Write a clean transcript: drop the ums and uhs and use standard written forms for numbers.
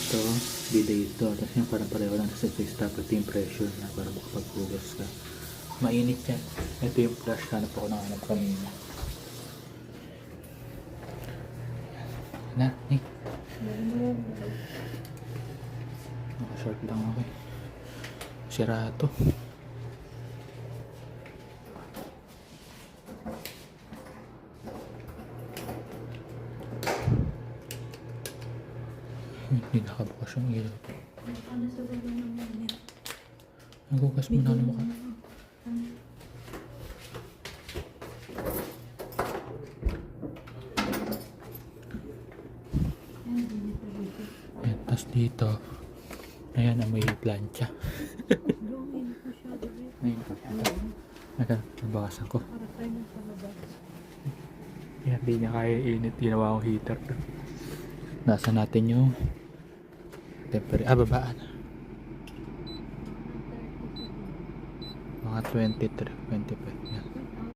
ito, bidet ito. Tapos yung parang pareho lang sa switch, tapos ito yung pressure na para makapaghugas ka. Mainit yan. Ito yung flash, hanap ako ng hanap kanina. Na, Nick. Naka-short lang ako eh. Sira ito. Hindi nakabukas yung ilaw. Nagugas mo na mukha. Ayan, tas dito. Ayan, may plancha. Ngayon po siya. Nabakas ako. Yan, di niya kaya init. Ginawa akong heater. Nasa natin yung temperature. Babaan. Mga 23, 25. Yan.